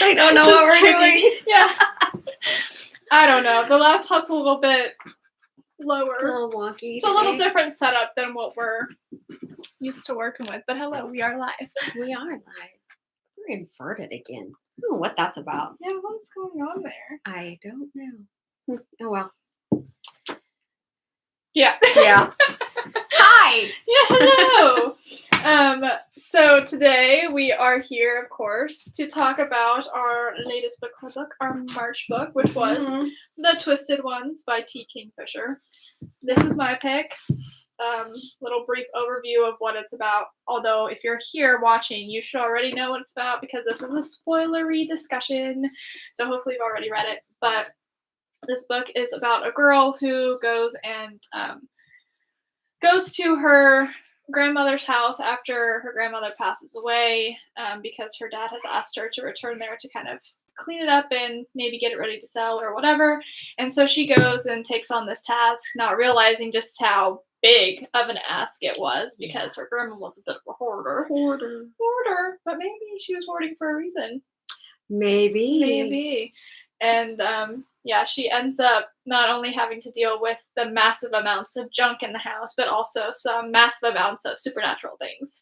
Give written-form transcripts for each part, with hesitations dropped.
I don't know what we're doing. Yeah. I don't know. The laptop's a little bit lower. A little wonky. It's a little different setup than what we're used to working with. But hello, we are live. We are live. We're inverted again. I don't know what that's about. Yeah, what's going on there? I don't know. Oh well. Yeah. Yeah. Hi. Yeah, hello. So today we are here, of course, to talk about our latest book club book, our March book, which was The Twisted Ones by T.E.E. Kingfisher. This is my pick. Little brief overview of what it's about. Although if you're here watching, you should already know what it's about because this is a spoilery discussion. So hopefully you've already read it. But this book is about a girl who goes to her grandmother's house after her grandmother passes away because her dad has asked her to return there to kind of clean it up and maybe get it ready to sell or whatever. And so she goes and takes on this task, not realizing just how big of an ask it was because her grandma was a bit of a hoarder. But maybe she was hoarding for a reason. Maybe. And she ends up not only having to deal with the massive amounts of junk in the house, but also some massive amounts of supernatural things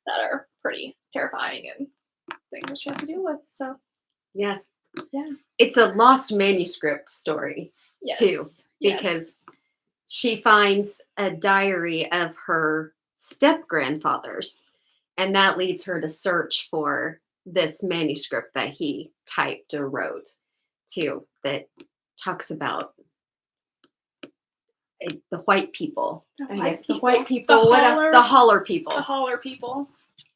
that are pretty terrifying and things that she has to deal with. So, yes. Yeah. It's a lost manuscript story, too, because she finds a diary of her step-grandfather's, and that leads her to search for this manuscript that he typed or wrote, too, that talks about the white people. The white people. The holler people. The holler people.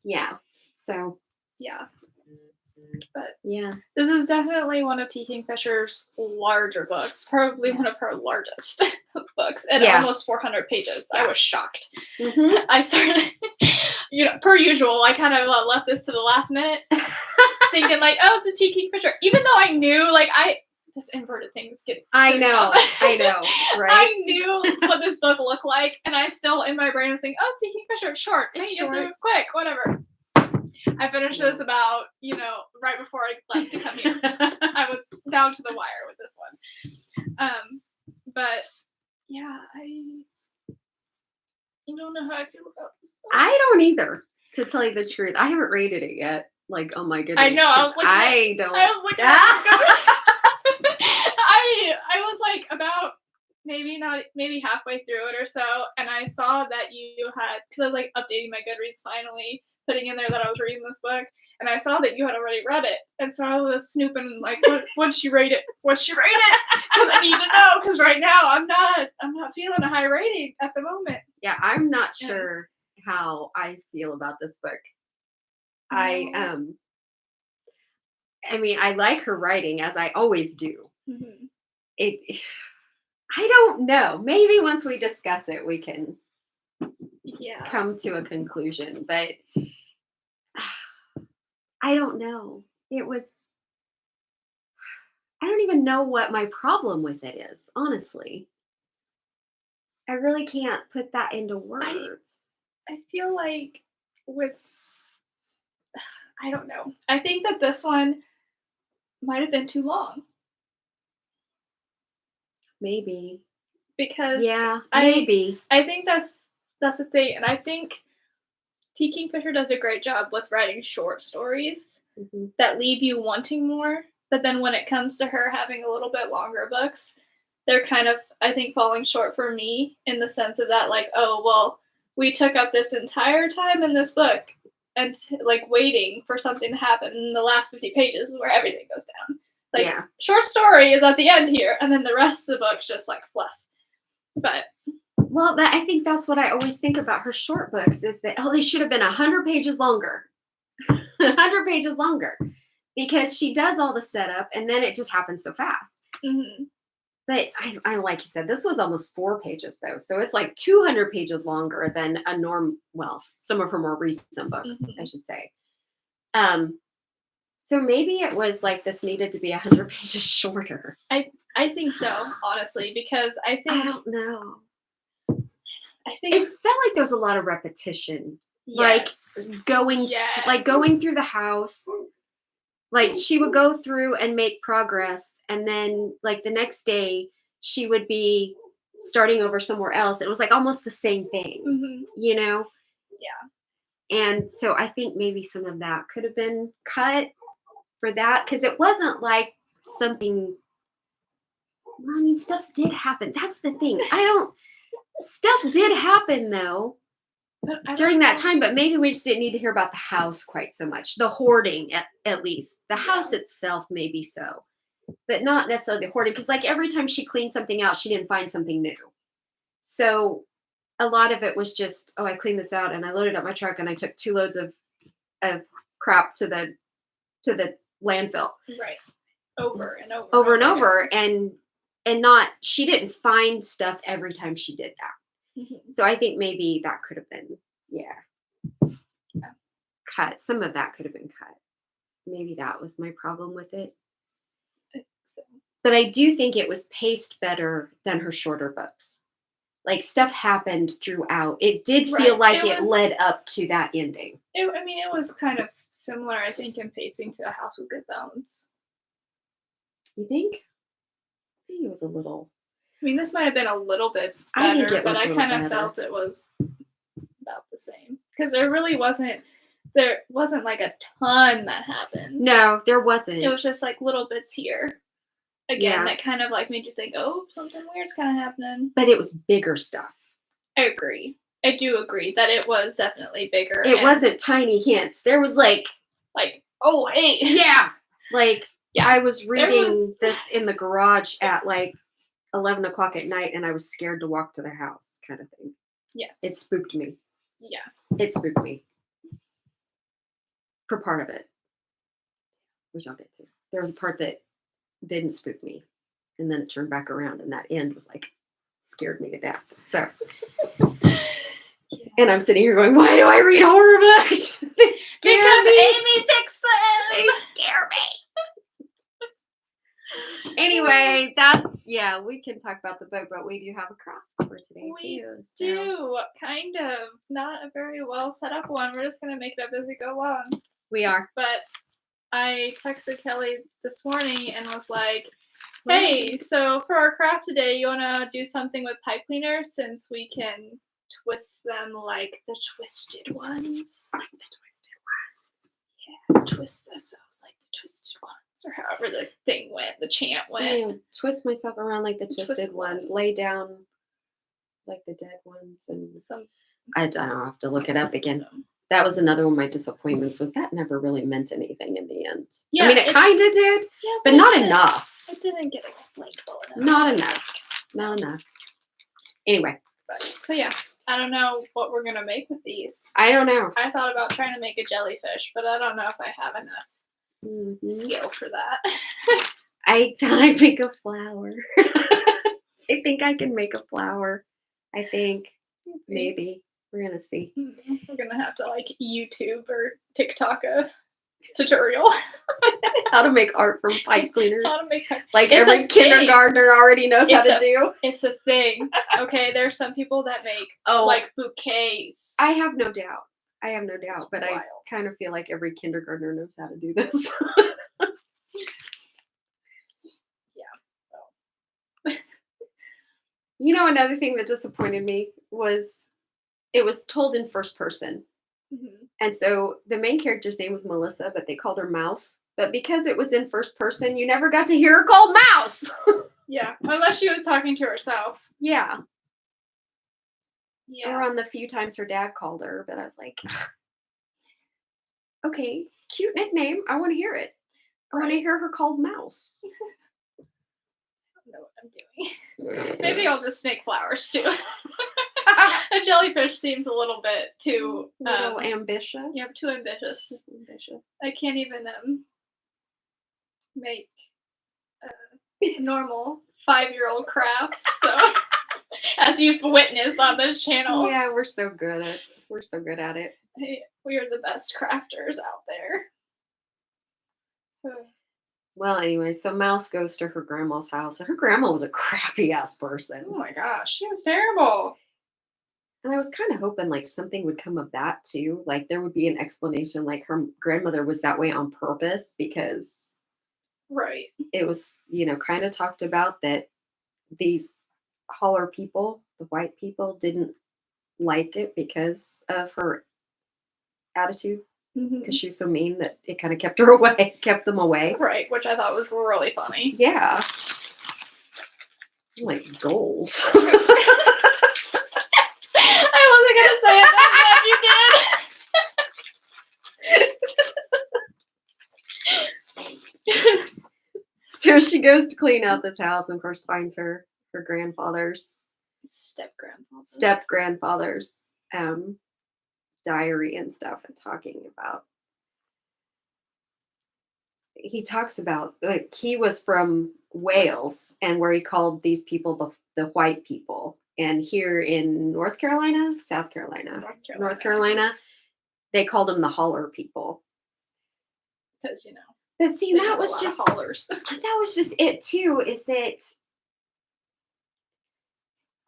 Yeah. So. Yeah. But yeah, this is definitely one of T. Kingfisher's larger books, probably one of her largest books, at almost 400 pages. Yeah. I was shocked. Mm-hmm. I started, per usual, I kind of left this to the last minute, thinking like, oh, it's a T. Kingfisher, even though I knew, this inverted thing is getting. I know, right? I knew what this book looked like, and I still, in my brain, was thinking, oh, it's T. Kingfisher, it's short. It's short. Quick, whatever. I finished this about, right before I left to come here. I was down to the wire with this one. But, yeah, I don't know how I feel about this book. I don't either, to tell you the truth. I haven't rated it yet. Like, oh my goodness. I know, I was looking I was like about maybe halfway through it or so, and I saw that you had, because I was like updating my Goodreads finally, putting in there that I was reading this book, and I saw that you had already read it, and so I was snooping like, what'd she rate it? Because I need to know, because right now I'm not feeling a high rating at the moment. Yeah, I'm not sure how I feel about this book. No. I mean, I like her writing, as I always do. Mm-hmm. I don't know. Maybe once we discuss it, we can come to a conclusion. But I don't know. I don't even know what my problem with it is, honestly. I really can't put that into words. I feel like I don't know. I think that this one might have been too long. Maybe. Because maybe. I think that's the thing. And I think T. Kingfisher does a great job with writing short stories that leave you wanting more. But then when it comes to her having a little bit longer books, they're kind of, I think, falling short for me in the sense of that, like, oh, well, we took up this entire time in this book and waiting for something to happen. In the last 50 pages is where everything goes down. Short story is at the end here, and then the rest of the book's just fluff. But I think that's what I always think about her short books is that they should have been 100 pages longer. 100 pages longer, because she does all the setup and then it just happens so fast. Mm-hmm. But I like you said, this was almost 4 pages though, so it's 200 pages longer than a some of her more recent books, I should say. So maybe it was this needed to be 100 pages shorter. I think so, honestly, because I don't know. I think it felt like there was a lot of repetition. Yes. Going through the house, Like she would go through and make progress, and then like the next day she would be starting over somewhere else. It was like almost the same thing, you know? Yeah. And so I think maybe some of that could have been cut for that, because it wasn't like something. Well, I mean, stuff did happen. That's the thing. Stuff did happen though during that time, but maybe we just didn't need to hear about the house quite so much. The hoarding, at least. The house itself, maybe so, but not necessarily the hoarding, because like every time she cleaned something out, she didn't find something new. So a lot of it was just, oh, I cleaned this out and I loaded up my truck and I took 2 loads of crap to the landfill. Right. Over and over. Over and over. And not, she didn't find stuff every time she did that. So I think maybe that could have been, cut. Some of that could have been cut. Maybe that was my problem with it. So. But I do think it was paced better than her shorter books. Like stuff happened throughout. It did feel like it led up to that ending. It was kind of similar, I think, in pacing to A House with Good Bones. You think? I think it was a little. I mean, this might have been a little bit better, but I kind of felt it was about the same. Because there wasn't like a ton that happened. No, there wasn't. It was just like little bits here. Again, that kind of like made you think, oh, something weird's kind of happening. But it was bigger stuff. I agree. I do agree that it was definitely bigger. It wasn't tiny hints. There was like, oh, hey. Yeah. Like, I was reading this in the garage at like 11 o'clock at night, and I was scared to walk to the house, kind of thing. Yes. It spooked me. Yeah. It spooked me. For part of it. Which I'll get to. There was a part that didn't spook me. And then it turned back around, and that end was like, scared me to death. So. And I'm sitting here going, why do I read horror books? They scare me. Amy picks them. They scare me. Anyway, we can talk about the book, but we do have a craft for today too. We do, kind of. Not a very well set up one. We're just going to make it up as we go along. We are. But I texted Kelly this morning and was like, hey, so for our craft today, you want to do something with pipe cleaner, since we can twist them like the twisted ones. Like the twisted ones. Yeah, twist ourselves like the twisted ones. Or however the thing went, the chant went. I twist myself around like the twisted ones. Lay down like the dead ones. And I don't know, I'll have to look it up again. That was another one of my disappointments, was that never really meant anything in the end. Yeah, I mean, it kind of did, but not enough. It didn't get explained well enough. Not enough. Anyway. So yeah, I don't know what we're going to make with these. I don't know. I thought about trying to make a jellyfish, but I don't know if I have enough skill for that. I thought I'd make a flower. I think I can make a flower. I think. Maybe. We're going to see. We're going to have to like YouTube or TikTok a tutorial. How to make art from pipe cleaners. How to make art. Like every kindergartner already knows how to do. It's a thing. Okay, there's some people that make like bouquets. I have no doubt. But I kind of feel like every kindergartner knows how to do this. Yeah. You know, another thing that disappointed me was it was told in first person. And so the main character's name was Melissa, but they called her Mouse. But because it was in first person, you never got to hear her called Mouse. Yeah, unless she was talking to herself. Yeah. Yeah. Or on the few times her dad called her, but I was like, okay, cute nickname. I want to hear it. I want to hear her called Mouse. I don't know what I'm doing. Maybe I'll just make flowers too. A jellyfish seems a little bit too ambitious. Yeah, too ambitious. I can't even make normal 5-year-old crafts. So, as you've witnessed on this channel, yeah, we're so good at it. Hey, we are the best crafters out there. Well, anyway, so Mouse goes to her grandma's house, and her grandma was a crappy ass person. Oh my gosh, she was terrible. And I was kind of hoping like something would come of that too. Like there would be an explanation, like her grandmother was that way on purpose because Right. it was, kind of talked about that these holler people, the white people, didn't like it because of her attitude because Hmm. she was so mean that it kind of kept her away, kept them away. Right, which I thought was really funny. Yeah. Like goals. I wasn't gonna say it, but I'm glad you did. So she goes to clean out this house and of course finds her grandfather's step grandfather's diary and stuff, and he talks about like he was from Wales and where he called these people the white people, and here in North Carolina, North Carolina, they called them the holler people. Because But see, that was just hollers. that was just it too. Is that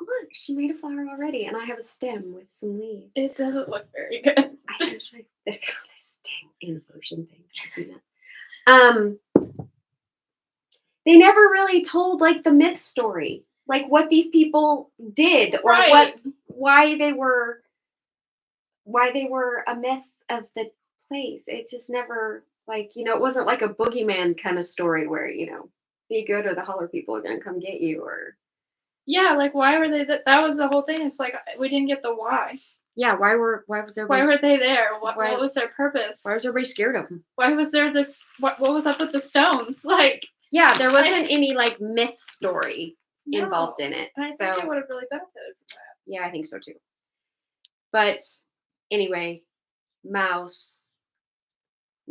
look, she made a flower already, and I have a stem with some leaves. It doesn't look very good. I wish this dang inversion thing drives me nuts. They never really told like the myth story, like what these people did or Right. why they were a myth of the place. It just never like, it wasn't like a boogeyman kind of story where, be good or the holler people are gonna come get you or Yeah, like why were they that was the whole thing. It's like we didn't get the why. yeah, why was everybody Why were they there? What why was their purpose? why was everybody scared of them? Why was there this what was up with the stones? Like Yeah, there wasn't any like myth story involved in it. And I think it would have really benefited from that. Yeah, I think so too. But anyway, Mouse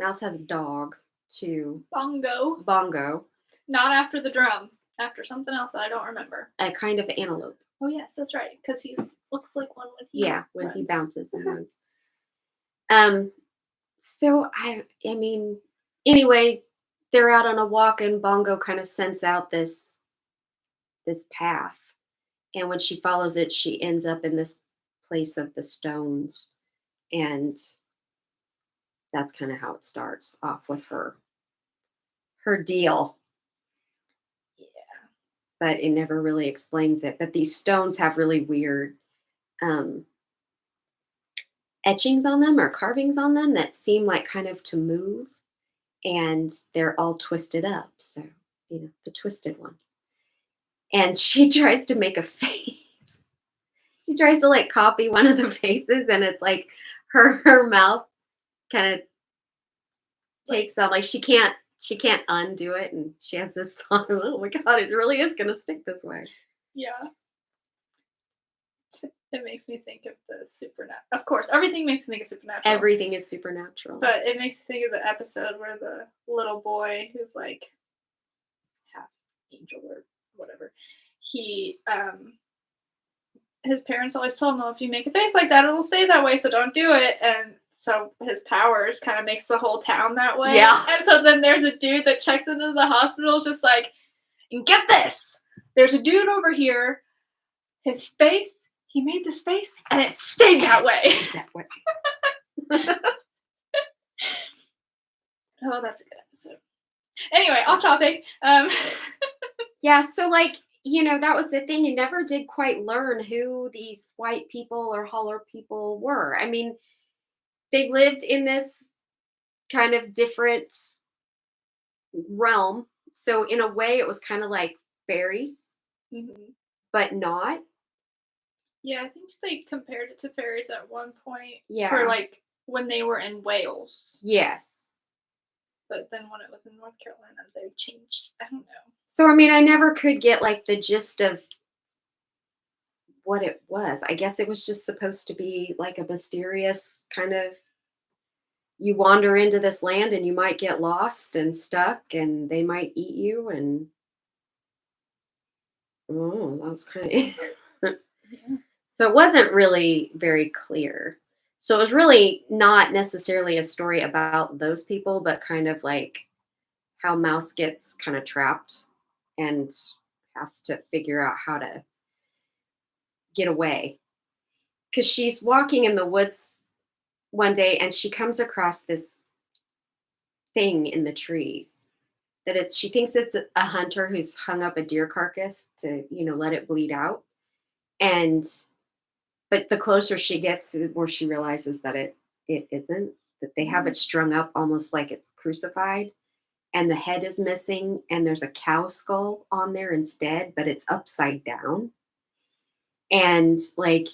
has a dog too. Bongo. Not after the drum. After something else that I don't remember. A kind of antelope. Oh yes, that's right. Because he looks like one when he when runs. he bounces and runs. So I mean, anyway, they're out on a walk and Bongo kind of scents out this path, and when she follows it, she ends up in this place of the stones, and that's kind of how it starts off with her deal. Yeah. But it never really explains it. But these stones have really weird etchings on them or carvings on them that seem like kind of to move, and they're all twisted up. So, the twisted ones. And she tries to make a face. She tries to like copy one of the faces, and it's like her mouth kind of takes on like she can't undo it, and she has this thought, oh my god, it really is gonna stick this way. Yeah. It makes me think of the supernatural. Of course, everything makes me think of supernatural. Everything is supernatural. But it makes me think of the episode where the little boy who's like half angel or whatever, he his parents always told him, well, if you make a face like that, it'll stay that way, so don't do it. And so his powers kind of makes the whole town that way. Yeah. And so then there's a dude that checks into the hospital, just like, and get this, there's a dude over here, his face, he made the space, and it stayed that way. Oh, that's a good episode. Anyway, off topic. Yeah, so like, that was the thing. You never did quite learn who these white people or holler people were. I mean, they lived in this kind of different realm. So in a way, it was kind of like fairies, but not. Yeah, I think they compared it to fairies at one point. Yeah. For like when they were in Wales. Yes. But then when it was in North Carolina, they changed. I don't know. So, I mean, I never could get like the gist of what it was. I guess it was just supposed to be like a mysterious kind of, you wander into this land and you might get lost and stuck and they might eat you, and that was kind of Yeah. So it wasn't really very clear. So it was really not necessarily a story about those people, but kind of like how Mouse gets kind of trapped and has to figure out how to get away. because she's walking in the woods one day and she comes across this thing in the trees that she thinks it's a hunter who's hung up a deer carcass to, let it bleed out. And but the closer she gets, the more she realizes that it isn't, that they have it strung up almost like it's crucified, and the head is missing, and there's a cow skull on there instead, but it's upside down. And like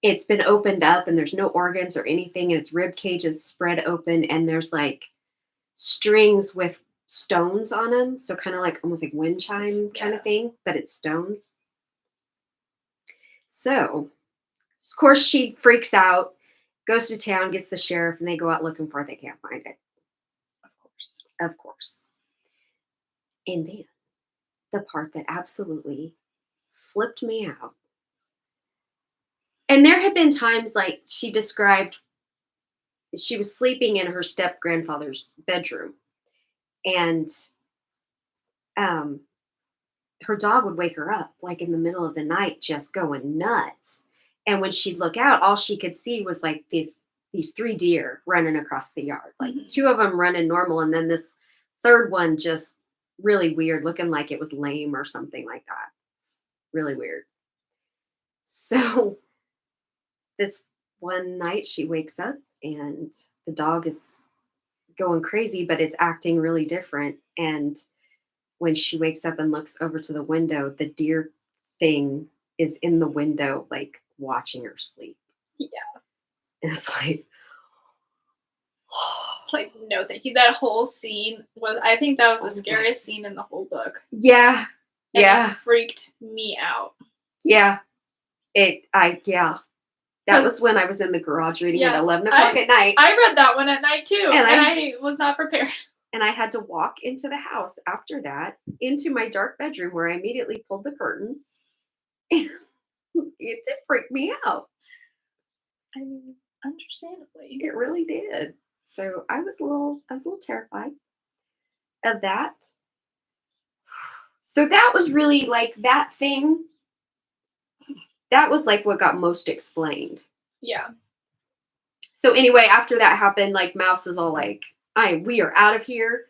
it's been opened up and there's no organs or anything, and its rib cage is spread open, and there's like strings with stones on them, so kind of like almost like wind chime kind of thing, but it's stones. So of course she freaks out, goes to town, gets the sheriff, and they go out looking for it. They can't find it. Of course. And then the part that absolutely flipped me out. And there had been times like she described she was sleeping in her step grandfather's bedroom, and her dog would wake her up like in the middle of the night just going nuts. And when she'd look out, all she could see was like these 3 deer running across the yard. Like 2 of them running normal, and then this third one just really weird, looking like it was lame or something like that. Really weird. So this one night she wakes up and the dog is going crazy, but it's acting really different. And when she wakes up and looks over to the window, the deer thing is in the window, like watching her sleep. Yeah. And it's like, no, thank you. That whole scene I think that was the scariest scene in the whole book. Yeah. And yeah. It freaked me out. Yeah. That was when I was in the garage reading at 11 o'clock at night. I read that one at night too, and I was not prepared. And I had to walk into the house after that, into my dark bedroom, where I immediately pulled the curtains. And it did freak me out. I mean, understandably. It really did. So I was a little terrified of that. So that was really like that thing. That was like what got most explained. Yeah. So anyway, after that happened, like Mouse is all like, we are out of here.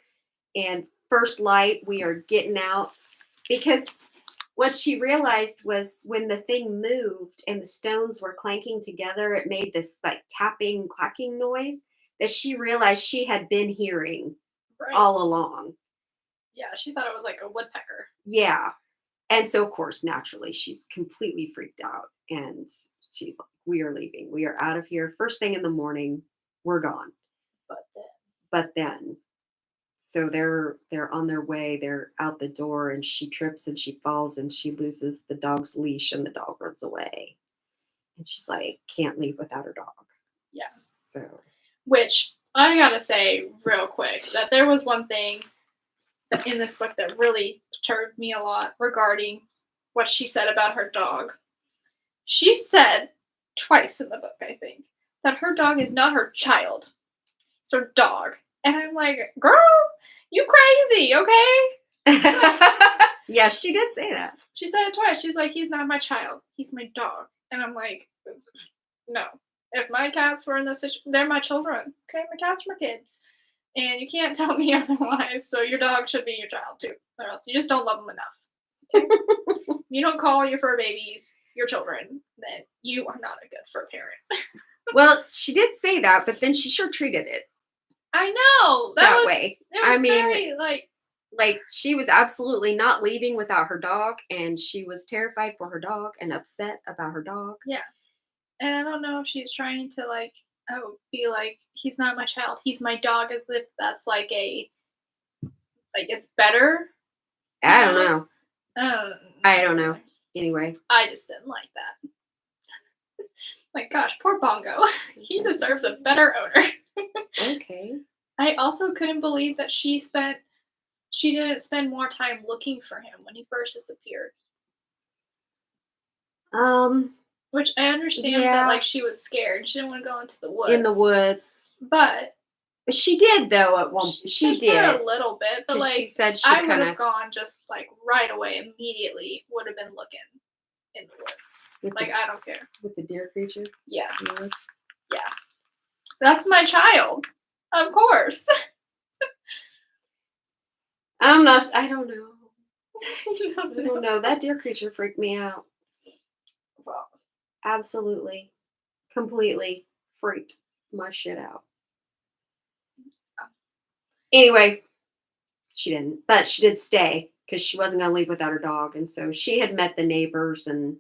And first light, we are getting out. Because what she realized was when the thing moved and the stones were clanking together, it made this like tapping, clacking noise that she realized she had been hearing all along. Yeah, she thought it was like a woodpecker. Yeah. And so, of course, naturally, she's completely freaked out. And she's like, we are leaving. We are out of here. First thing in the morning, we're gone. But then. So they're on their way. They're out the door, and she trips and she falls and she loses the dog's leash, and the dog runs away. And she's like, can't leave without her dog. Yeah. So. Which I gotta say real quick that there was one thing in this book that really perturbed me a lot regarding what she said about her dog. She said twice in the book, I think, that her dog is not her child. It's her dog. And I'm like, girl, you crazy, okay? Yeah, she did say that. She said it twice. She's like, he's not my child. He's my dog. And I'm like, no. If my cats were in this situation, they're my children. Okay, my cats are my kids. And you can't tell me otherwise, so your dog should be your child too. Or else you just don't love them enough. Okay? You don't call your fur babies your children, then you are not a good fur parent. Well, she did say that, but then she sure treated it. I know. That way. It was very, like she was absolutely not leaving without her dog, and she was terrified for her dog and upset about her dog. Yeah. And I don't know if she's trying to be like, he's not my child, he's my dog, as if that's like it's better. I don't know. I don't know. Anyway. I just didn't like that. Like, gosh, poor Bongo. He deserves a better owner. Okay. I also couldn't believe that she didn't spend more time looking for him when he first disappeared. Which I understand that she was scared. She didn't want to go into the woods. In the woods. But she did though at one she did for a little bit, but she said she I would have gone just right away, immediately would have been looking. in the woods. With Like, I don't care. with the deer creature? Yeah. In the woods? Yeah. That's my child. Of course. I don't know. You I don't know. That deer creature freaked me out. Well, Absolutely. Completely freaked my shit out. Anyway, she didn't. But she did stay because she wasn't going to leave without her dog. And so she had met the neighbors and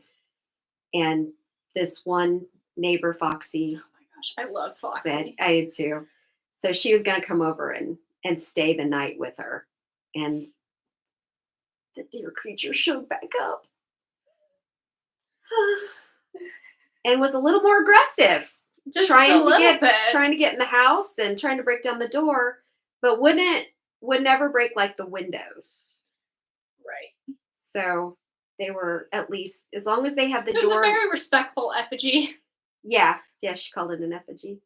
this one neighbor, Foxy. oh my gosh, I love Foxy. Said, I did too. So she was going to come over and stay the night with her. And the deer creature showed back up. And was a little more aggressive. Just trying a to little get bit. trying to get in the house and trying to break down the door, but would never break like the windows. Right. So they were, at least as long as they had the It was door. a very respectful effigy. Yeah, she called it an effigy.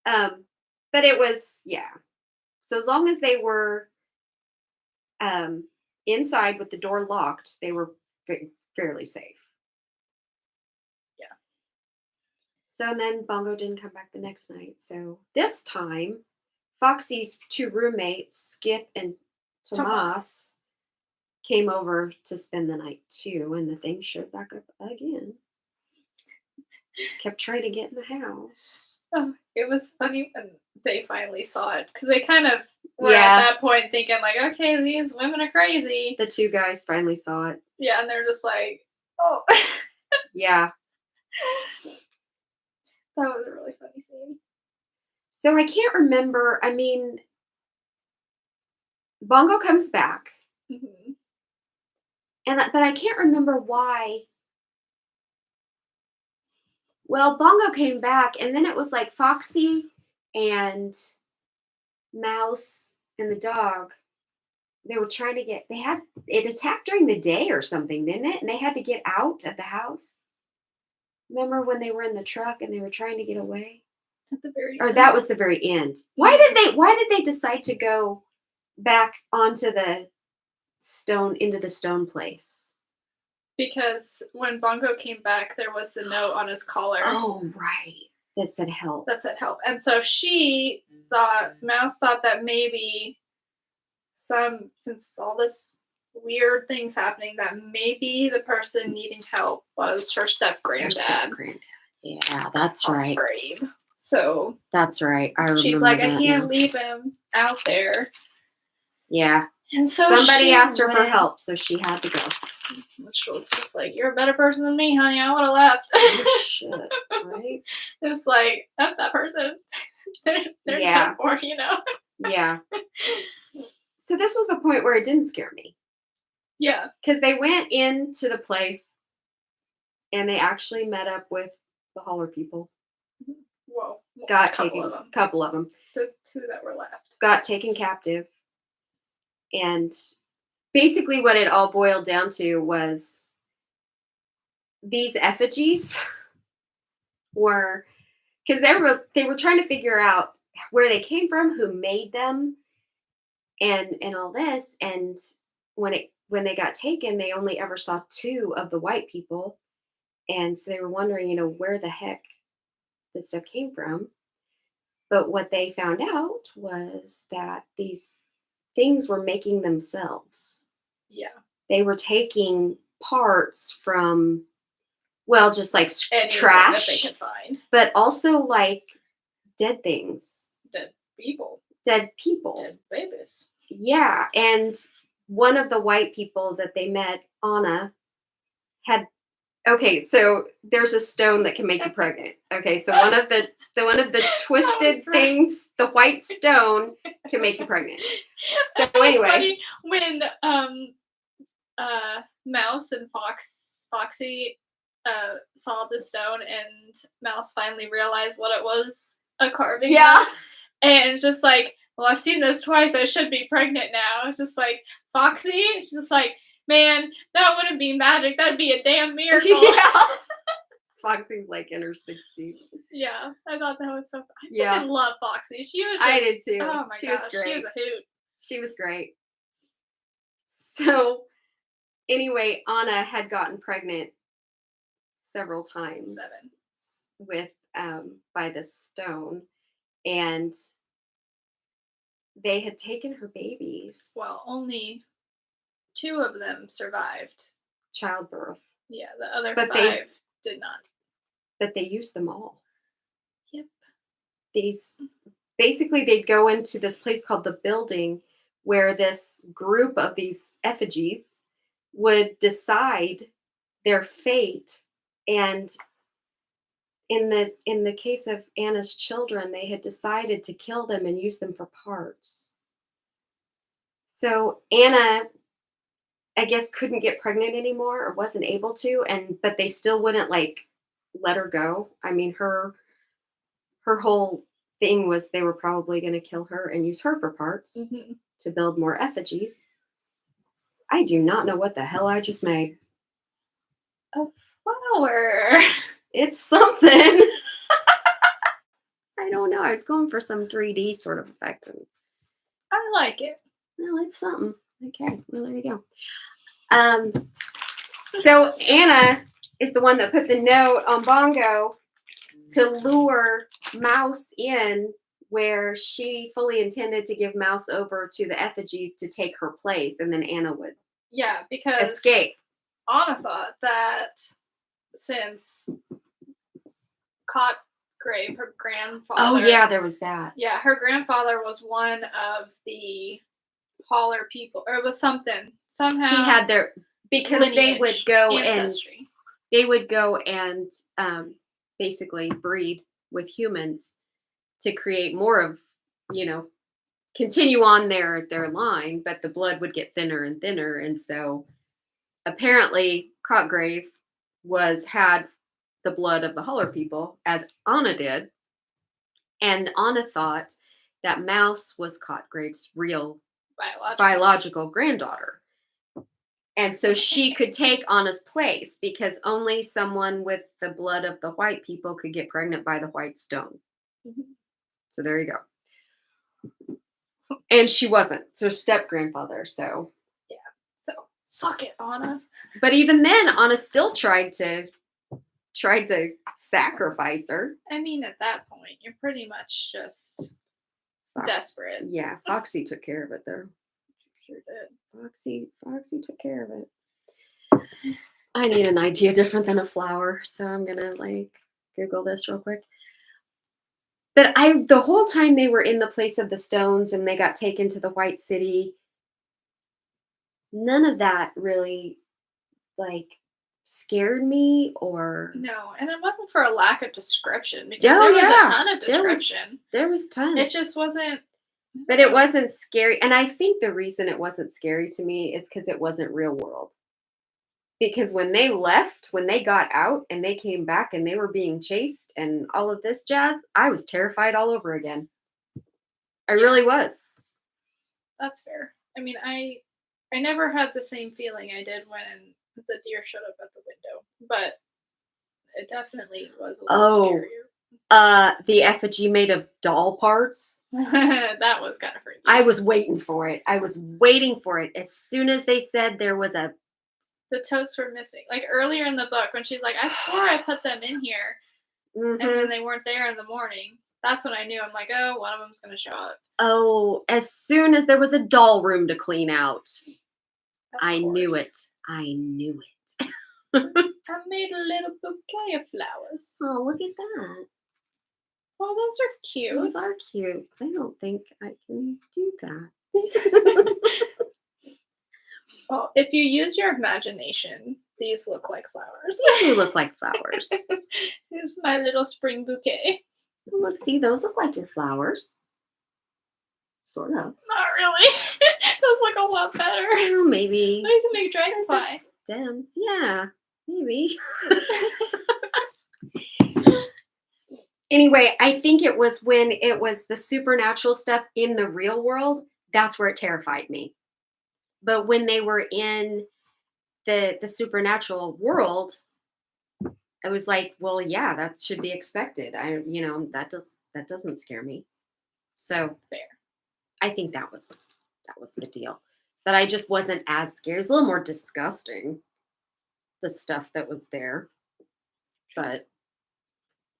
But it was, yeah. So as long as they were inside with the door locked, they were fairly safe. Yeah. So and then Bongo didn't come back the next night. So this time, Foxy's two roommates, Skip and Tomas, came over to spend the night too, and the thing showed back up again. Kept trying to get in the house. Oh, it was funny when they finally saw it, because they kind of were at that point thinking like, okay, these women are crazy. The two guys finally saw it. Yeah, and they're just like, oh. Yeah. That was a really funny scene. So I can't remember. I mean, Bongo comes back, but I can't remember why. Well, Bongo came back, and then it was like Foxy and Mouse and the dog. They were trying to get. It attacked during the day or something, didn't it? And they had to get out of the house. Remember when they were in the truck and they were trying to get away? At the very Or end. that was the very end. Why did they decide to go back onto the stone, into the stone place? Because when Bongo came back, there was a note on his collar. Oh, right. That said help. And so Mouse thought that maybe since all this weird things happening, that maybe the person needing help was her step-granddad. Their step-granddad. Yeah, that's right. Brave. So that's right. I remember. She's like, I can't leave him out there. Yeah. And so somebody asked her for help, so she had to go. Which was just like, you're a better person than me, honey. I would have left. Oh, shit, right? It's like, F that person. they're yeah. for, you know? Yeah. So this was the point where it didn't scare me. Yeah. Because they went into the place and they actually met up with the Holler people. Whoa. Got taken. A couple of them. The two that were left. Got taken captive. And basically what it all boiled down to was these effigies were, because they were trying to figure out where they came from, who made them, and all this. And when they got taken, they only ever saw two of the white people. And so they were wondering, where the heck this stuff came from. But what they found out was that these things were making themselves. Yeah. They were taking parts from, well, just like trash that they could find. But also like dead things. Dead people. Dead people. Dead babies. Yeah. And one of the white people that they met, Anna, had, okay, so there's a stone that can make you pregnant. Okay, so one of the twisted things, the white stone, can make you pregnant. So anyway, it's funny when Mouse and Foxy saw the stone, and Mouse finally realized what it was, a carving. Yeah. And it's just like, well, I've seen this twice. I should be pregnant now. It's just like, Foxy. It's just like, man, that wouldn't be magic. That'd be a damn miracle. Yeah. Foxy's like in her 60s. Yeah, I thought that was so fun. I love Foxy. She was just, I did too. Oh my she gosh, was great. She was a hoot. She was great. So anyway, Anna had gotten pregnant several times 7. with by the stone, and they had taken her babies. Well, only 2 of them survived. Childbirth. Yeah, the other But 5 did not. But they used them all. Yep. These basically they'd go into this place called the building where this group of these effigies would decide their fate, and in the case of Anna's children, they had decided to kill them and use them for parts. So Anna, I guess, couldn't get pregnant anymore or wasn't able to, but they still wouldn't like let her go. I mean, her whole thing was they were probably going to kill her and use her for parts to build more effigies. I do not know what the hell I just made. A flower. It's something. I don't know. I was going for some 3D sort of effect. And, I like it. well, it's something. Okay, well, there you go. So Anna is the one that put the note on Bongo to lure Mouse in, where she fully intended to give Mouse over to the effigies to take her place, and then Anna would because escape. Anna thought that since Cotgrave, her grandfather. Oh yeah, there was that. Yeah, her grandfather was one of the Holler people, or it was something. Somehow he had their because lineage, they would go ancestry. and basically breed with humans to create more of, continue on their line, but the blood would get thinner and thinner, and so apparently Cotgrave had the blood of the Holler people, as Anna did, and Anna thought that Mouse was Cotgrave's real biological granddaughter. And so she could take Anna's place because only someone with the blood of the white people could get pregnant by the white stone. So there you go. And she wasn't. So step-grandfather, so. Yeah. So suck it, Anna. But even then, Anna still tried to sacrifice her. I mean, at that point, you're pretty much just desperate. Yeah, Foxy took care of it, though. Sure did. Foxy took care of it. I need an idea different than a flower, so I'm gonna Google this real quick. But the whole time they were in the place of the stones and they got taken to the White City, none of that really scared me or. No, and it wasn't for a lack of description, because there was a ton of description. There was tons. It just wasn't. But it wasn't scary. And I think the reason it wasn't scary to me is because it wasn't real world. Because when they left, when they got out and they came back and they were being chased and all of this jazz, I was terrified all over again. I really was. That's fair. I mean, I never had the same feeling I did when the deer showed up at the window, but it definitely was a little scarier. The effigy made of doll parts. That was kind of freaky. I was waiting for it. As soon as they said there was the totes were missing. Like earlier in the book when she's like, I swore I put them in here. And then they weren't there in the morning. That's when I knew. I'm like, oh, one of them's going to show up. Oh, as soon as there was a doll room to clean out. I knew it. I made a little bouquet of flowers. Oh, look at that. Oh, those are cute. Those are cute. I don't think I can do that. Well, if you use your imagination, these look like flowers. They do look like flowers. Here's my little spring bouquet. Look, see, those look like your flowers. Sort of. Not really. Those look a lot better. Well, maybe. Maybe you can make dragonfly. Stems. Yeah, maybe. Anyway, I think it was when it was the supernatural stuff in the real world, that's where it terrified me. But when they were in the supernatural world, I was like, well, yeah, that should be expected. That doesn't scare me. So fair. I think that was the deal. But I just wasn't as scared. It was a little more disgusting, the stuff that was there. but it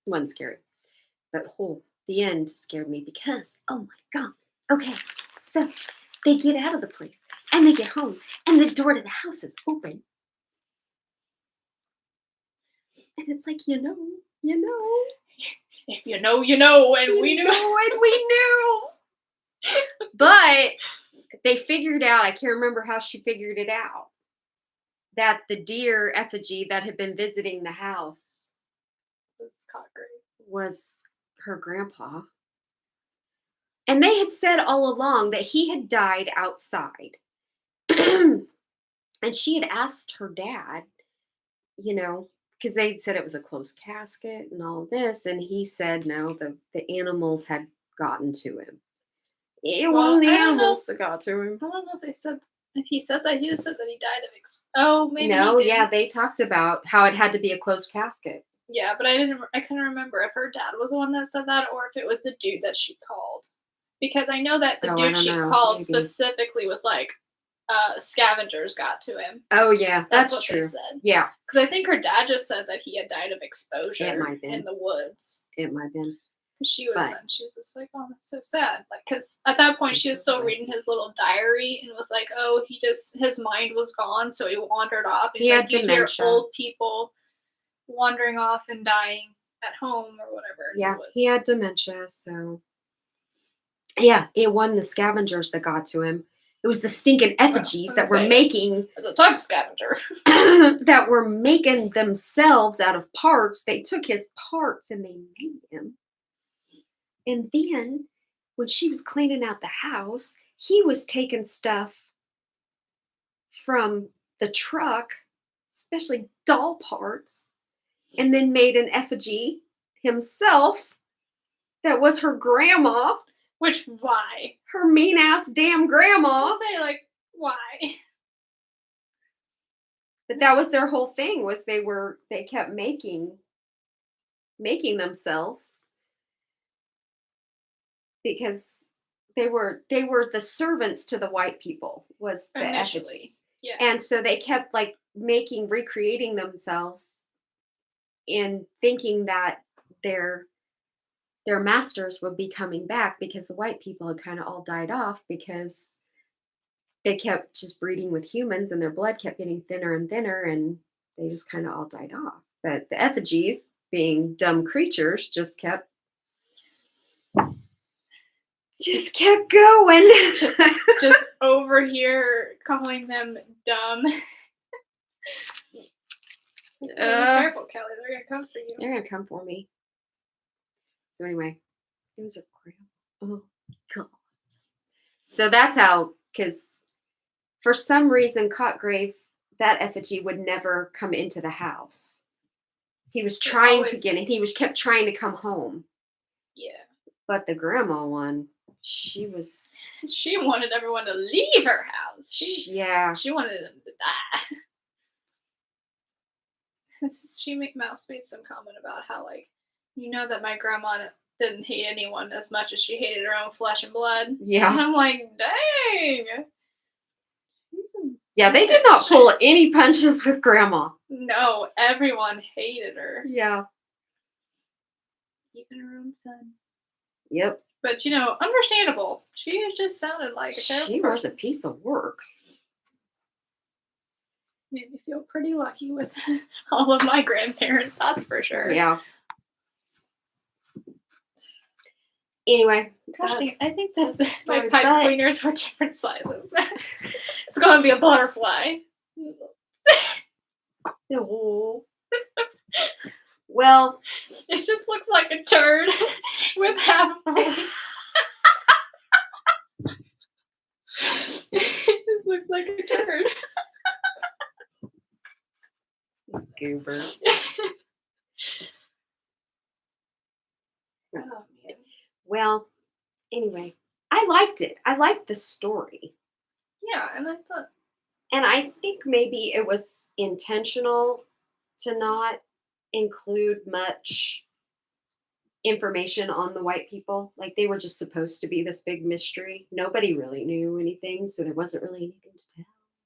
wasn't scary. But the end scared me because, oh my God. Okay, so they get out of the place and they get home and the door to the house is open. And it's like, you know. If you know, you know, and we knew. And we knew. But they figured out, I can't remember how she figured it out, that the deer effigy that had been visiting the house was her grandpa. And they had said all along that he had died outside. And she had asked her dad, because they said it was a closed casket and all this. And he said, no, the animals had gotten to him. It wasn't the animals that got to him. I don't know if he said that. He just said that he died of maybe. No, yeah, they talked about how it had to be a closed casket. Yeah, but I couldn't remember if her dad was the one that said that or if it was the dude that she called. Because I know that the dude she called specifically was like, scavengers got to him. Oh yeah, that's what true. They said. Yeah, because I think her dad just said that he had died of exposure in the woods. It might have been. She was just like, oh, that's so sad. Like, because at that point she was still reading his little diary and was like, oh, his mind was gone, so he wandered off. And he had dementia. You hear old people wandering off and dying at home or whatever. Yeah, he had dementia, so yeah, it wasn't the scavengers that got to him. It was the stinking effigies that were making as a type scavenger that were making themselves out of parts. They took his parts and they made him. And then when she was cleaning out the house, he was taking stuff from the truck, especially doll parts, and then made an effigy himself that was her grandma. Which, why? Her mean-ass damn grandma. I'll say, like, why? But that was their whole thing, was they kept making themselves because they were the servants to the white people, was the effigies. Yeah. And so they kept, like, recreating themselves and thinking that their masters would be coming back, because the white people had kind of all died off because they kept just breeding with humans and their blood kept getting thinner and thinner and they just kind of all died off. But the effigies, being dumb creatures, just kept going. just over here calling them dumb. Be careful, Kelly. They're gonna come for you. They're gonna come for me. So anyway, it was a grandma. Oh God. So that's how, because for some reason, Cotgrave, that effigy would never come into the house. He was trying to get in. He kept trying to come home. Yeah. But the grandma one, she wanted everyone to leave her house. She wanted them to die. Mouse made some comment about how, like, that my grandma didn't hate anyone as much as she hated her own flesh and blood. Yeah. And I'm like, dang. Yeah, they did not pull any punches with grandma. No, everyone hated her. Yeah. Even her own son. Yep. But, understandable. She just sounded like a terrible person. She was a piece of work. Made me feel pretty lucky with all of my grandparents, that's for sure. Yeah. Little. Gosh, I think that my pipe cleaners were different sizes. It's going to be a butterfly. No. Well, it just looks like a turd with half a It just looks like a turd. Goober. Oh, man. Well, anyway, I liked it. I liked the story. Yeah, and I think maybe it was intentional to not include much information on the white people. Like, they were just supposed to be this big mystery. Nobody really knew anything, so there wasn't really anything to tell.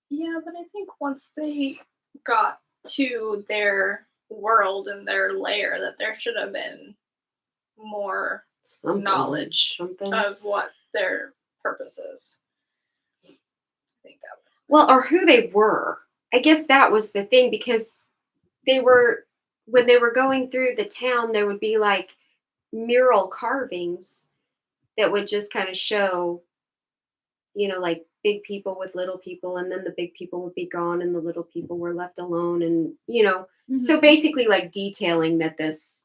Yeah, but I think once they got to their world and their lair that there should have been more knowledge of what their purpose is. I think that was well, or who they were. I guess that was the thing, because when they were going through the town, there would be like mural carvings that would just kind of show, like big people with little people, and then the big people would be gone and the little people were left alone, and so basically like detailing that this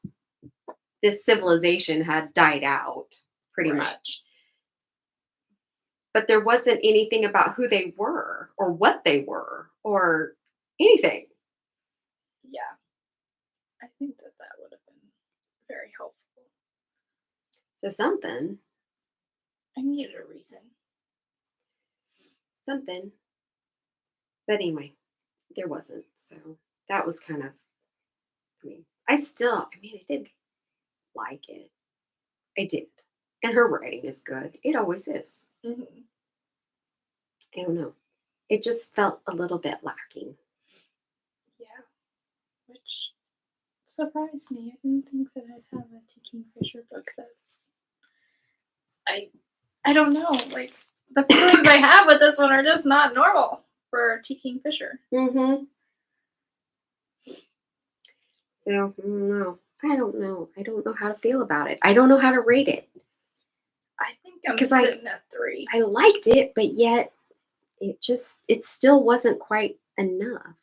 civilization had died out pretty much. But there wasn't anything about who they were or what they were or anything. Yeah. I think that would have been very helpful. So something. I needed a reason. Something. But anyway, there wasn't. So that was kind of, I did like it. I did. And her writing is good. It always is. Mm-hmm. I don't know. It just felt a little bit lacking. Yeah. Which surprised me. I didn't think that I'd have a T. Kingfisher book that I don't know, like the feelings I have with this one are just not normal for T. Kingfisher. Mm-hmm. So I don't know. I don't know how to feel about it. I don't know how to rate it. I think I'm sitting at 3. I liked it, but yet it still wasn't quite enough.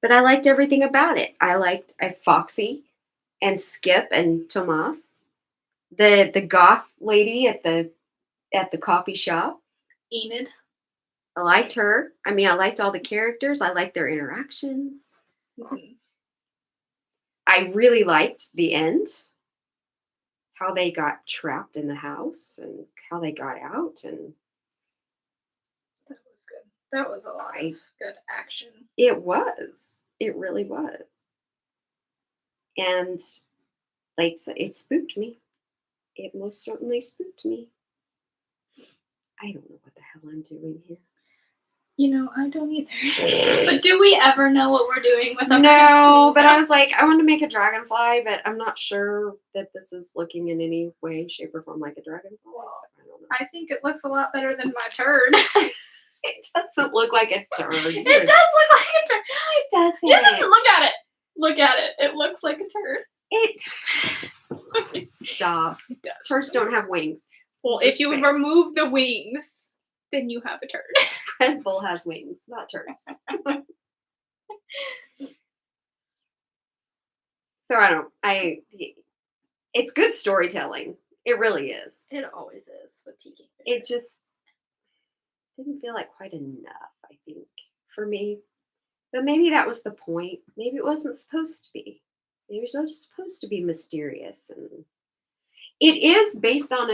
But I liked everything about it. I liked Foxy and Skip and Tomas, the goth lady at the coffee shop. Enid. I liked her. I liked all the characters. I liked their interactions. Mm-hmm. I really liked the end. How they got trapped in the house and how they got out, and that was good. That was a lot of good action. It was. It really was. And like it spooked me. It most certainly spooked me. I don't know what the hell I'm doing here. I don't either. But do we ever know what we're doing with our No, but I was like, I want to make a dragonfly, but I'm not sure that this is looking in any way, shape, or form like a dragonfly. Well, so I don't know. I think it looks a lot better than my turd. It doesn't look like a turd. It does look like a turd. It doesn't. Yes, look at it. Look at it. It looks like a turd. Stop. It does. Turds don't have wings. Well, if you remove the wings, then you have a turd. Red Bull has wings, not turds. So it's good storytelling. It really is. It always is with T.E.E. It just didn't feel like quite enough, I think, for me. But maybe that was the point. Maybe it wasn't supposed to be. Maybe it was supposed to be mysterious, and it is based on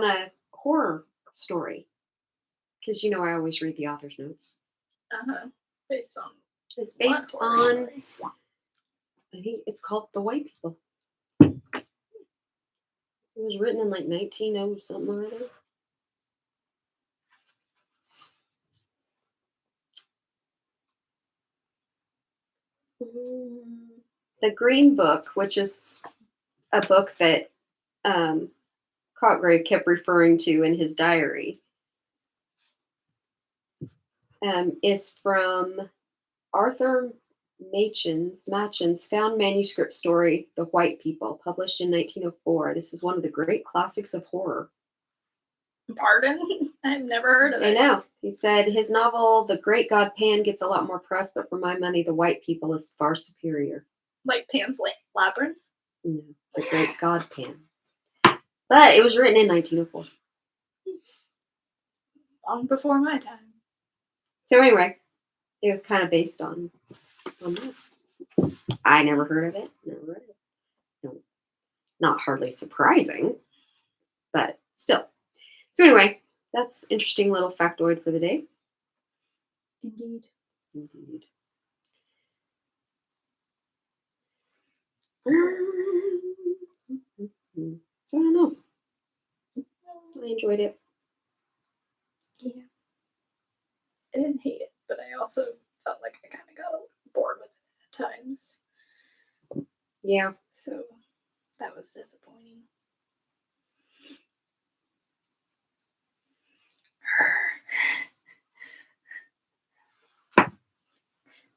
a horror story. Because I always read the author's notes. Based on. It's based on. I think it's called The White People. It was written in like 1900 something or other. The Green Book, which is a book that Cotgrave kept referring to in his diary, is from Arthur Machen's found manuscript story, The White People, published in 1904. This is one of the great classics of horror. Pardon? I've never heard of it. I know. He said his novel, The Great God Pan, gets a lot more press, but for my money, The White People is far superior. Like Pan's Labyrinth? No, The Great God Pan. But it was written in 1904. Long before my time. So anyway, it was kind of based on that. I never heard of it. Never read it. No, not hardly surprising, but still. So anyway, that's interesting little factoid for the day. Indeed. So I don't know. I enjoyed it. Yeah. I didn't hate it, but I also felt like I kind of got bored with it at times. Yeah. So that was disappointing.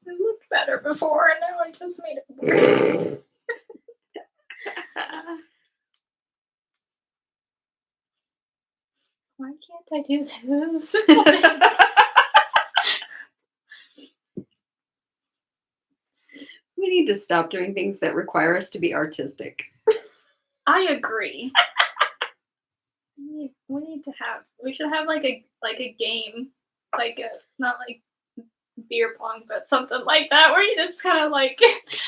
It looked better before, and now I just made it worse. Why can't I do this? We need to stop doing things that require us to be artistic. I agree. We should have like a game, not like beer pong, but something like that, where you just kind of like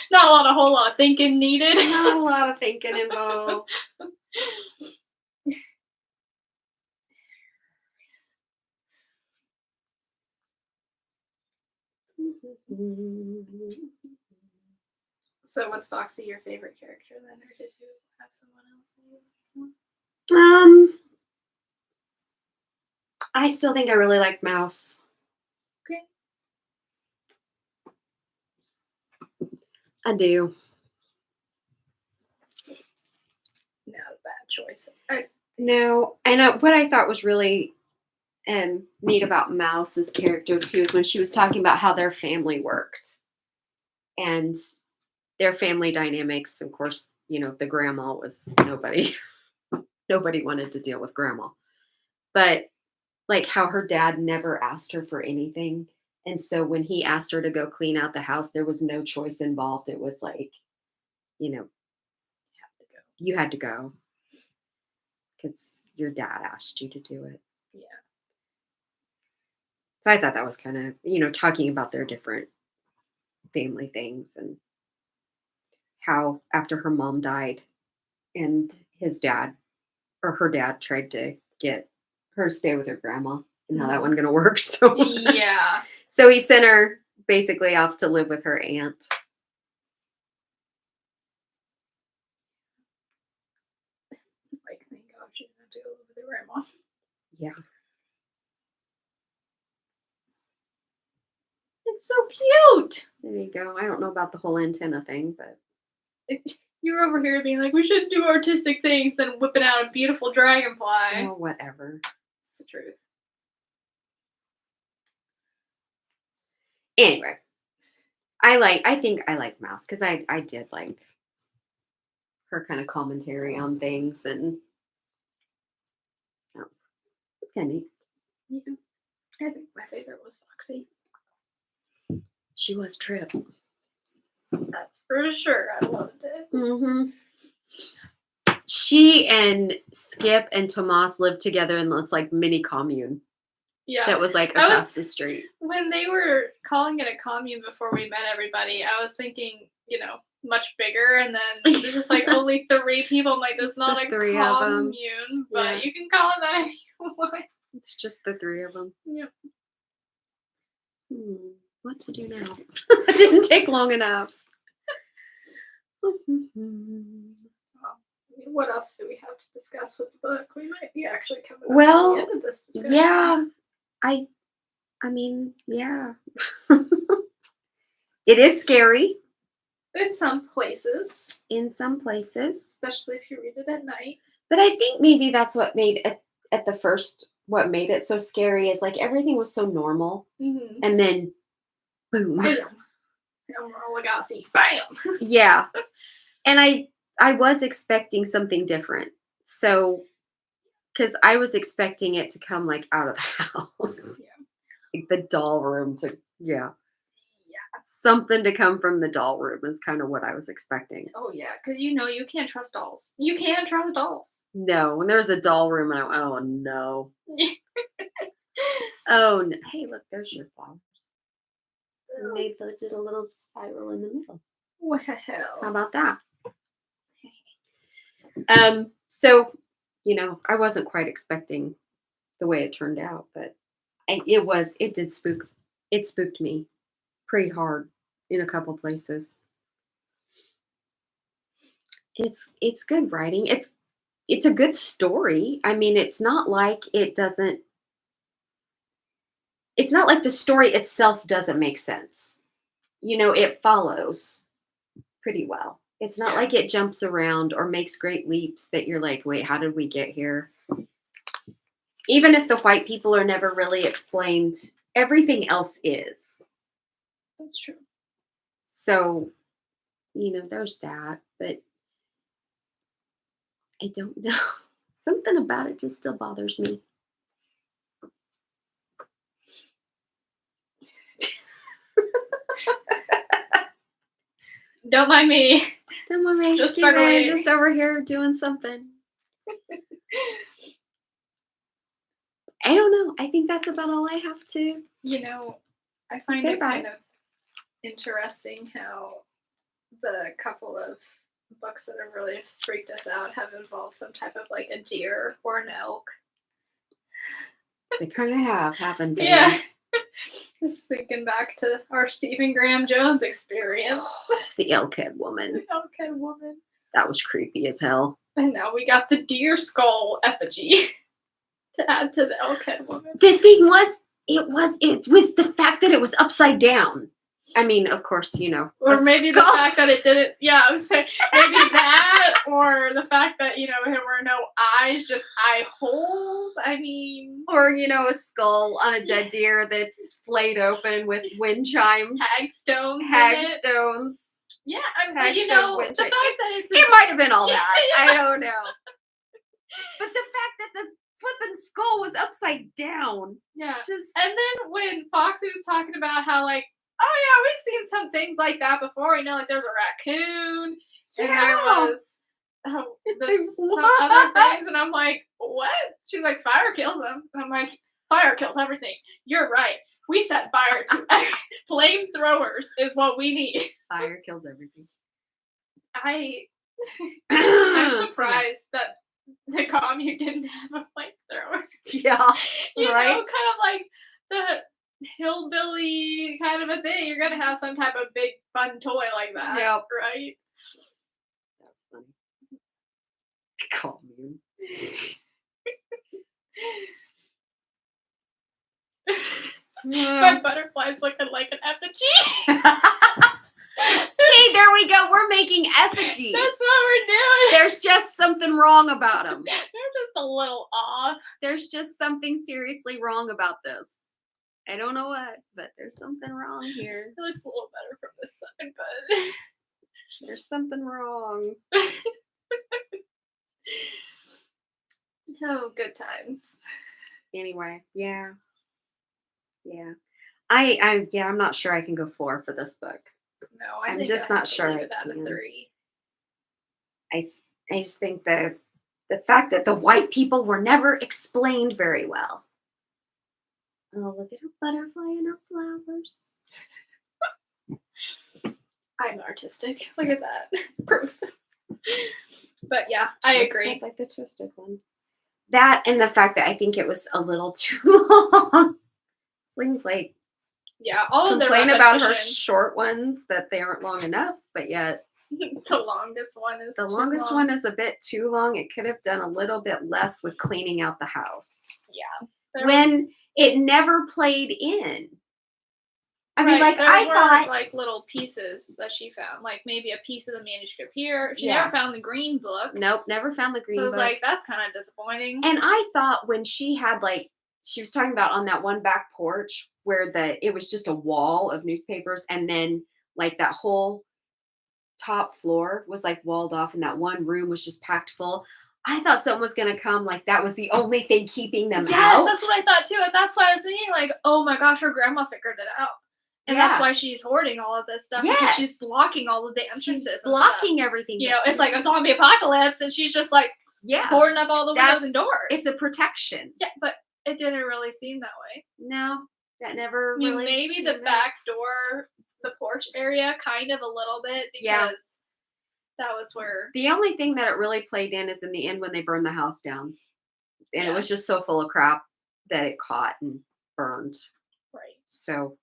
not a whole lot of thinking needed. Not a lot of thinking involved. So was Foxy your favorite character then, or did you have someone else that you liked I still think I really like Mouse. more? Okay. I do. Not a bad choice. No, and what I thought was really neat about Mouse's character too is when she was talking about how their family worked and their family dynamics. Of course, the grandma was nobody. Nobody wanted to deal with grandma, but like how her dad never asked her for anything, and so when he asked her to go clean out the house, there was no choice involved. It was like, you had to go because your dad asked you to do it. Yeah. So I thought that was kind of, talking about their different family things and how after her mom died and his dad or her dad tried to get her to stay with her grandma and how that wasn't going to work. So yeah. So he sent her basically off to live with her aunt. Like, thank God she didn't have to go live with her grandma. Yeah. It's so cute. There you go. I don't know about the whole antenna thing, but You were over here being like, we should do artistic things, then whipping out a beautiful dragonfly. oh, whatever. It's the truth. Anyway, I think I like Mouse because I did like her kind of commentary on things, and it's kind of neat. Yeah. I think my favorite was Foxy. She was Trip. That's for sure. I loved it. Mm-hmm. She and Skip and Tomas lived together in this like mini commune. Yeah. That was like across the street. When they were calling it a commune before we met everybody, I was thinking, much bigger, and then there's just like only 3 people. I'm like, that's not a commune, but you can call it that if you want. It's just the 3 of them. Yep. What to do now? It didn't take long enough. What else do we have to discuss with the book? We might be actually coming up to the end of this discussion. Yeah. I mean, yeah. It is scary. In some places. Especially if you read it at night. But I think maybe that's what made at the first, what made it so scary is like everything was so normal. Mm-hmm. And then, boom. Bam. Emerald Lagasse. Bam. Yeah. And I was expecting something different. So, because I was expecting it to come like out of the house. Yeah. Like the doll room something to come from the doll room is kind of what I was expecting. Oh yeah, because you can't trust dolls. You can't trust dolls. No, when there was a doll room, and I went, oh no. Oh no. Hey, look, there's your flowers. And they did a little spiral in the middle. Well, how about that? So, I wasn't quite expecting the way it turned out, but it spooked me pretty hard in a couple places. It's good writing. It's a good story. I mean, it's not like the story itself doesn't make sense. It follows pretty well. It's not like it jumps around or makes great leaps that you're like, wait, how did we get here? Even if the white people are never really explained, everything else is. That's true. So, there's that, but I don't know. Something about it just still bothers me. Don't mind me. Don't mind me. Just struggling. Just over here doing something. I don't know. I think that's about all I have to. I find it kind of interesting how the couple of books that have really freaked us out have involved some type of like a deer or an elk. They kind of have, haven't they? Yeah. Just thinking back to our Stephen Graham Jones experience. The elkhead woman. The elkhead woman. That was creepy as hell. And now we got the deer skull effigy to add to the elkhead woman. The thing was, it was the fact that it was upside down. I mean, of course, Or maybe the fact that it didn't, I was saying, maybe that, or the fact that, there were no eyes, just eye holes, I mean. Or, a skull on a dead deer that's flayed open with wind chimes. Hagstones. Yeah, the fact that it might have been all that. I don't know. But the fact that the flippin' skull was upside down. Yeah. And then when Foxy was talking about how, like, oh yeah, we've seen some things like that before. Like there's a raccoon, and there was some other things, and I'm like, what? She's like, fire kills them. And I'm like, fire kills everything. You're right. We set fire to flamethrowers is what we need. Fire kills everything. I'm surprised that the commune didn't have a flamethrower. Yeah, kind of like the hillbilly kind of a thing. You're gonna have some type of big fun toy like that. Yep. Right? That's funny. Commune. My butterfly's looking like an effigy. Hey, there we go. We're making effigies. That's what we're doing. There's just something wrong about them. They're just a little off. There's just something seriously wrong about this. I don't know what, but there's something wrong here. It looks a little better from this side, but there's something wrong. Oh, good times. Anyway, yeah. I'm not sure I can go 4 for this book. No, I'm just not sure I can. 3. I just think the fact that the white people were never explained very well. Oh, look at her butterfly and her flowers. I'm artistic. Look at that. Proof. But yeah, I agree. Like the twisted one. That and the fact that I think it was a little too long. Like, yeah, all of the complain about her short ones that they aren't long enough, but yet the longest one is a bit too long. It could have done a little bit less with cleaning out the house. Yeah. It never played in. I mean, like, I thought like little pieces that she found, like maybe a piece of the manuscript here. She never found the green book. Nope, never found the green book. So it's like, that's kind of disappointing. And I thought when she had she was talking about on that one back porch where it was just a wall of newspapers, and then like that whole top floor was like walled off, and that one room was just packed full. I thought something was going to come, like that was the only thing keeping them out. Yes, that's what I thought too. And that's why I was thinking, like, oh my gosh, her grandma figured it out. And that's why she's hoarding all of this stuff. Because she's blocking all of the entrances. She's blocking everything. It's like a zombie apocalypse, and she's just like boarding up all the windows and doors. It's a protection. Yeah, but it didn't really seem that way. No, that never really. Maybe the back door, the porch area, kind of a little bit, because that was where. The only thing that it really played in is in the end when they burned the house down. And it was just so full of crap that it caught and burned. Right. So,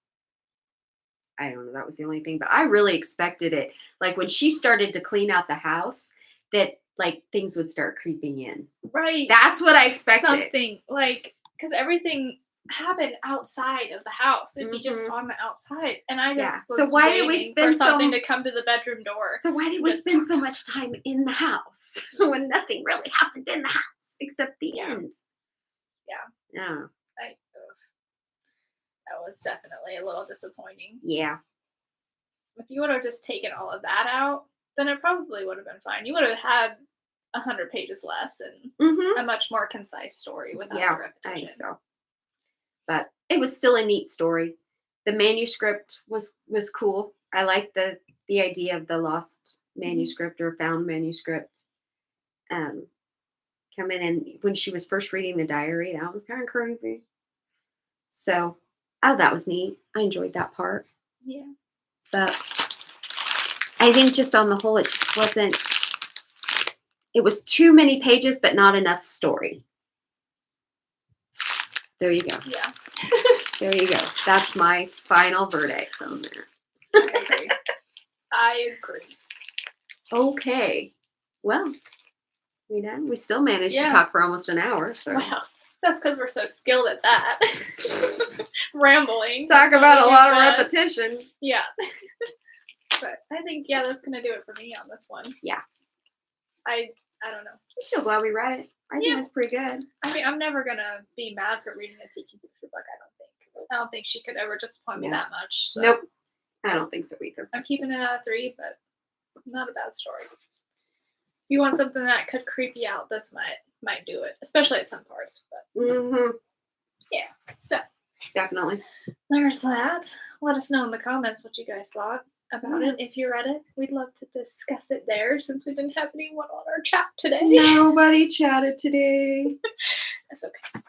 I don't know. That was the only thing. But I really expected it. Like when she started to clean out the house, that like things would start creeping in. Right. That's what I expected. Something like, because everything happen outside of the house. It'd be just on the outside, and I just was So why did we waiting for spend something to come to the bedroom door. So why did we spend so much time in the house when nothing really happened in the house except the end? Yeah. That was definitely a little disappointing. Yeah. If you would have just taken all of that out, then it probably would have been fine. You would have had 100 pages less and a much more concise story without the repetition. I think so. But it was still a neat story. The manuscript was cool. I like the idea of the lost manuscript or found manuscript. Come in, and when she was first reading the diary, that was kind of creepy. So, that was neat. I enjoyed that part. Yeah. But I think just on the whole, it just wasn't. It was too many pages, but not enough story. There you go. Yeah. There you go. That's my final verdict on that. I agree. Okay. Well, we still managed to talk for almost an hour. So. Wow. That's because we're so skilled at that. Rambling. Talk about a lot of repetition. Yeah. But I think, that's going to do it for me on this one. Yeah. I don't know. I'm so glad we read it. I think it was pretty good. I mean, I'm never going to be mad for reading a T.E.E. book, I don't think she could ever disappoint me that much. So. Nope. I don't think so either. I'm keeping it at 3, but not a bad story. If you want something that could creep you out, this might do it, especially at some parts. But yeah, so definitely. There's that. Let us know in the comments what you guys thought about it. If you read it, we'd love to discuss it there since we didn't have anyone on our chat today. Nobody chatted today. That's okay.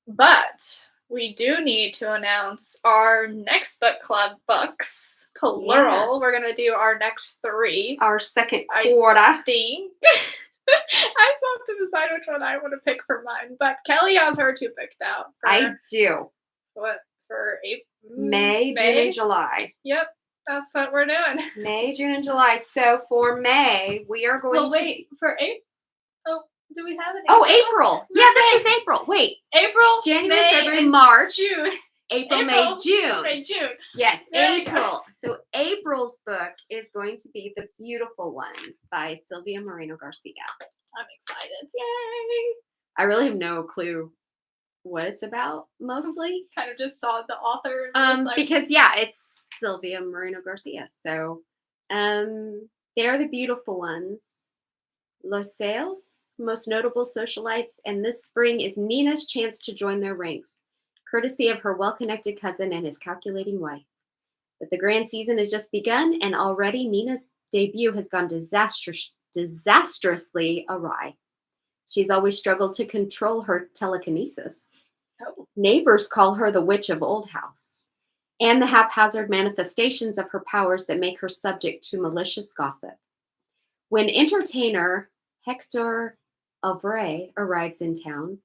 But we do need to announce our next book club books. Plural. Yes. We're going to do our next 3. Our second quarter. I think. I still have to decide which one I want to pick for mine. But Kelly has her 2 picked out. I do. What? For April? May, June, and July. Yep. That's what we're doing. May, June, and July. So for May, we are going to... wait. For April? Oh, do we have an April? Oh, April. This is April. Wait. April, January, May, February, March. June. April, May, June. May, June. Yes, April. So April's book is going to be The Beautiful Ones by Sylvia Moreno Garcia. I'm excited. Yay! I really have no clue what it's about, mostly. Kind of just saw the author. Because, it's Sylvia Moreno Garcia. So, they are the beautiful ones. Los Sales, most notable socialites, and this spring is Nina's chance to join their ranks, courtesy of her well-connected cousin and his calculating wife. But the grand season has just begun, and already Nina's debut has gone disastrously awry. She's always struggled to control her telekinesis. Oh. Neighbors call her the Witch of Old House, and the haphazard manifestations of her powers that make her subject to malicious gossip. When entertainer Hector Alvray arrives in town,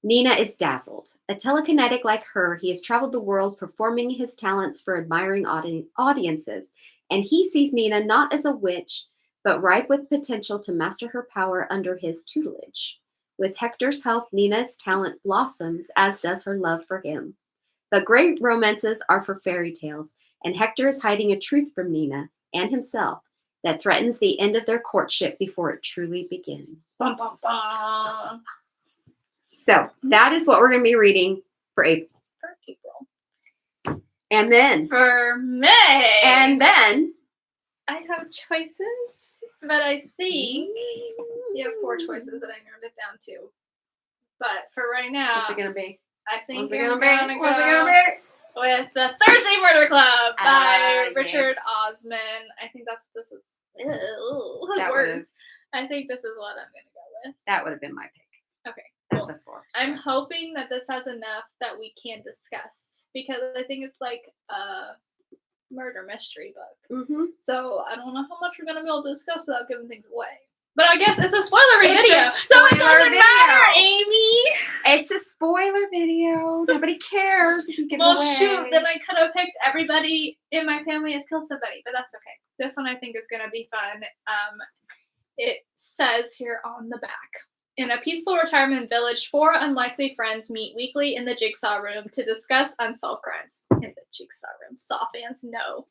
Nina is dazzled. A telekinetic like her, he has traveled the world performing his talents for admiring audiences, and he sees Nina not as a witch, but ripe with potential to master her power under his tutelage. With Hector's help, Nina's talent blossoms, as does her love for him. But great romances are for fairy tales, and Hector is hiding a truth from Nina and himself that threatens the end of their courtship before it truly begins. Bum, bum, bum. So that is what we're going to be reading for April. And then for May. And then I have choices, but I think you have 4 choices that I narrowed it down to. But for right now, what's it going to be? I think What's it going to be? With The Thursday Murder Club by Richard Osman. I think this is words. I think this is what I'm going to go with. That would have been my pick. Okay. Cool. I'm hoping that this has enough that we can discuss, because I think it's like a murder mystery book. Mm-hmm. So I don't know how much we're going to be able to discuss without giving things away. But I guess it's a spoiler video. So it doesn't matter, Amy. It's a spoiler video. Nobody cares if you give it away. Well, shoot. Then I could have picked everybody in my family has killed somebody. But that's okay. This one I think is going to be fun. It says here on the back, In a peaceful retirement village, 4 unlikely friends meet weekly in the Jigsaw room to discuss unsolved crimes. In the Jigsaw room. Saw fans know.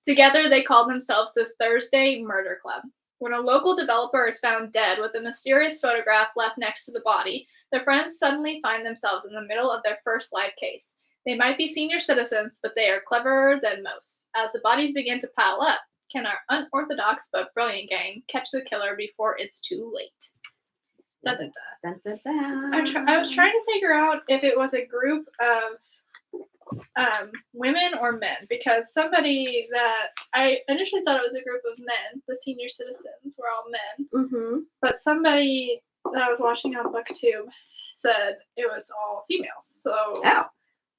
Together, they call themselves the Thursday Murder Club. When a local developer is found dead with a mysterious photograph left next to the body, the friends suddenly find themselves in the middle of their first live case. They might be senior citizens, but they are cleverer than most. As the bodies begin to pile up, can our unorthodox but brilliant gang catch the killer before it's too late? Dun, dun, dun. Dun, dun, dun. I was trying to figure out if it was a group of women or men, because somebody that I initially thought it was a group of men, the senior citizens were all men, Mm-hmm. but somebody that I was watching on BookTube said it was all females. So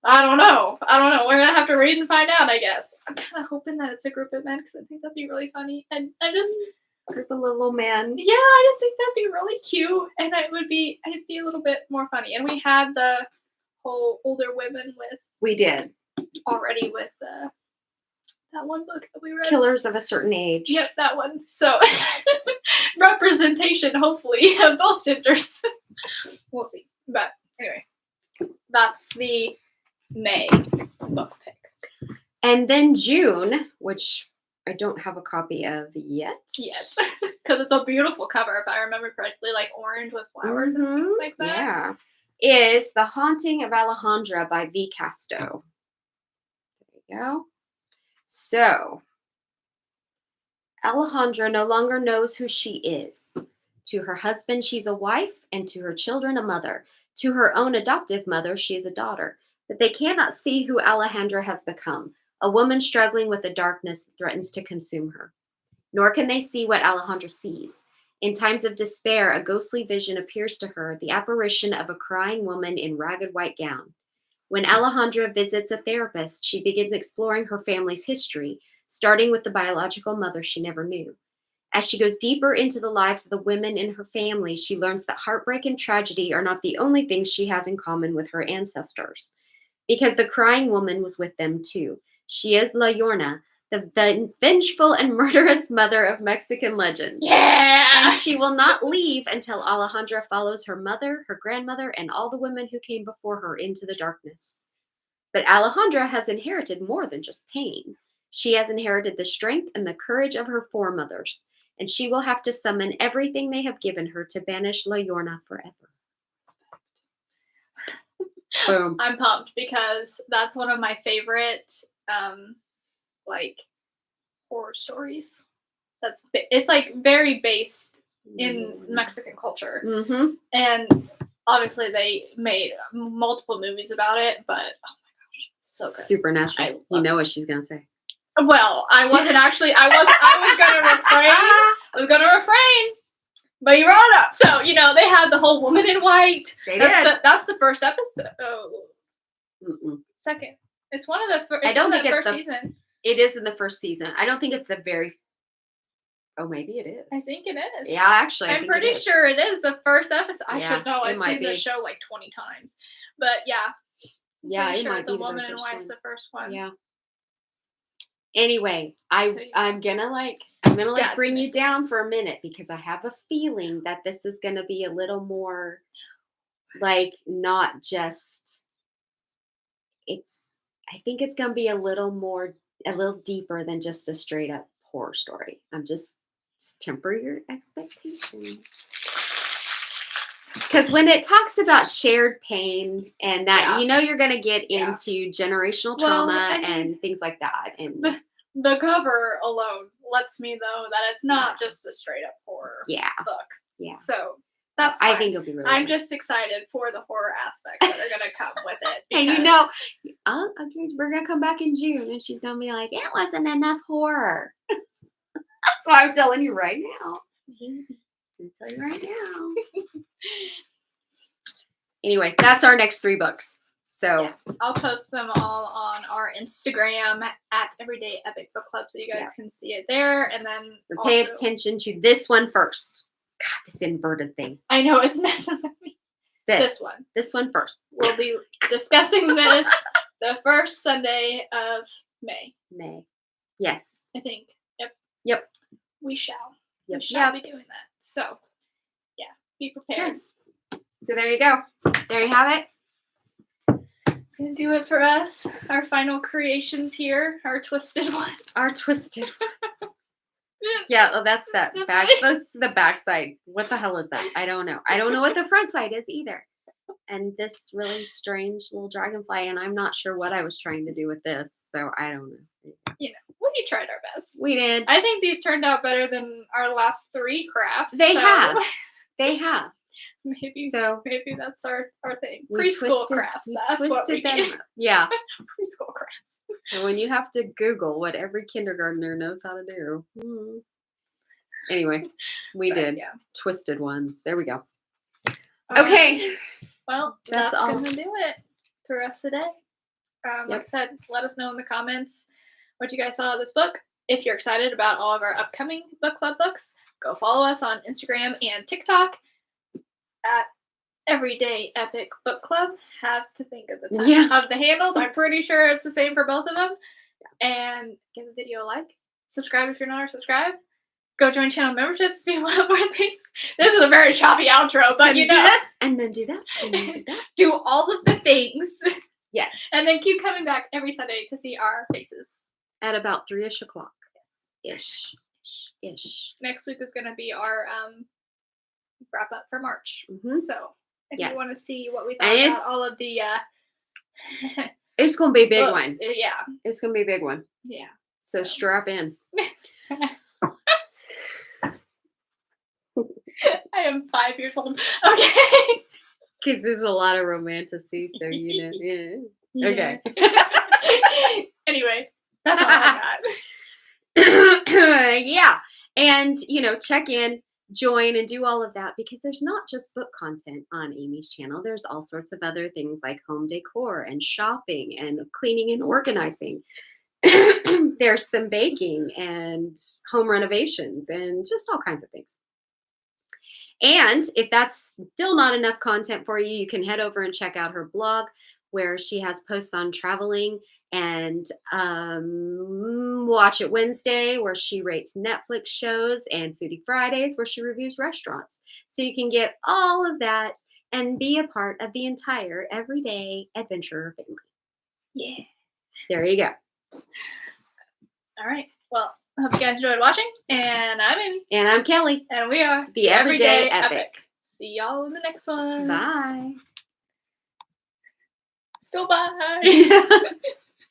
I don't know. We're gonna have to read and find out, I guess. I'm kind of hoping that it's a group of men because I think that'd be really funny, and I just group of little men. Yeah, I just think that'd be really cute, and it'd be a little bit more funny. And we had the whole older women with. We did Already with that one book that we read. Killers of a Certain Age. Yep, that one. So representation, hopefully, of both genders. We'll see. But anyway, that's the May book pick. And then June, which I don't have a copy of yet. Because it's a beautiful cover, if I remember correctly, like orange with flowers and things like that. Yeah. Is The Haunting of Alejandra by V. Casto. There you go. So, Alejandra no longer knows who she is. To her husband, she's a wife, and to her children, a mother. To her own adoptive mother, she is a daughter. But they cannot see who Alejandra has become, a woman struggling with the darkness that threatens to consume her. Nor can they see what Alejandra sees. In times of despair, a ghostly vision appears to her, the apparition of a crying woman in ragged white gown. When Alejandra visits a therapist, she begins exploring her family's history, starting with the biological mother she never knew. As she goes deeper into the lives of the women in her family, she learns that heartbreak and tragedy are not the only things she has in common with her ancestors. Because the crying woman was with them too. She is La Llorona, the vengeful and murderous mother of Mexican legend. Yeah! And she will not leave until Alejandra follows her mother, her grandmother, and all the women who came before her into the darkness. But Alejandra has inherited more than just pain. She has inherited the strength and the courage of her foremothers, and she will have to summon everything they have given her to banish La Llorona forever. Boom. I'm pumped because that's one of my favorite, horror stories. It's like very based in Mexican culture, and obviously they made multiple movies about it. But oh my gosh, so good. Supernatural. You know what she's gonna say. Well, I wasn't actually. I was gonna refrain. But you brought it up. So, they had the whole woman in white. That's the first episode. Second. It's one of the first. I don't think it's first season. It is in the first season. I don't think it's the very. Oh, maybe it is. I think it is. Yeah, actually, I'm pretty sure it is the first episode. I should know. I've seen the show like 20 times. But yeah. Yeah, it might be the woman in white's the first one. Yeah. Anyway, I'm gonna bring you down for a minute because I have a feeling that this is gonna be a little more not just I think it's gonna be a little deeper than just a straight up horror story. I'm just temper your expectations. Because when it talks about shared pain and that, you're going to get into generational trauma and things like that. And the cover alone lets me know that it's not just a straight up horror book. Yeah. So that's fine. I think it'll be really I'm good. just excited for the horror aspects that are going to come with it. And we're going to come back in June and she's going to be like, it wasn't enough horror. That's why I'm telling you right now. I'm tell you right now. Anyway, that's our next 3 books. So I'll post them all on our Instagram at Everyday Epic Book Club, so you guys can see it there. And then pay attention to this one first. God, this inverted thing. I know it's messing with me. This one first. We'll be discussing this the first Sunday of May. Yes. I think. Yep. We shall. Yep. We shall be doing that. So, yeah. Be prepared. Okay. So there you go. There you have it. It's going to do it for us. Our final creations here. Our twisted ones. Our twisted ones. Yeah, oh, that's that back. That's the back side. What the hell is that? I don't know. I don't know what the front side is either. And this really strange little dragonfly, and I'm not sure what I was trying to do with this, so I don't know. You know, we tried our best. We did. I think these turned out better than our last 3 crafts. They have. They have. Maybe that's our thing. Preschool crafts. That's what we need. Yeah. Preschool crafts. And when you have to Google what every kindergartner knows how to do. Anyway, we did. Yeah. Twisted ones. There we go. Okay. Well, that's going to do it for us today. Like I said, let us know in the comments what you guys thought of this book. If you're excited about all of our upcoming book club books, go follow us on Instagram and TikTok at Everyday Epic Book Club. Have to think of the of the handles. I'm pretty sure it's the same for both of them. And give the video a like. Subscribe if you're not subscribed. Go join channel memberships if you want more things. This is a very choppy outro, but you know. Do this, and then do that, and then do that. Do all of the things. Yes. And then keep coming back every Sunday to see our faces. At about 3-ish o'clock. Ish. Next week is going to be our wrap up for March. So if you want to see what we thought about all of the... it's going to be a big one. Yeah. It's going to be a big one. Yeah. So strap in. I am 5 years old. Okay. Because there's a lot of romanticy, so you know. Yeah. Okay. Anyway, that's all I got. Yeah. And, check in, join, and do all of that because there's not just book content on Amy's channel. There's all sorts of other things like home decor and shopping and cleaning and organizing. There's some baking and home renovations and just all kinds of things. And if that's still not enough content for you, you can head over and check out her blog where she has posts on traveling and Watch It Wednesday where she rates Netflix shows and Foodie Fridays where she reviews restaurants. So you can get all of that and be a part of the entire everyday adventurer family. Yeah. There you go. All right. Well, I hope you guys enjoyed watching. And I'm Amy. And I'm Kelly. And we are the Everyday Epic. See y'all in the next one. Bye. Still bye.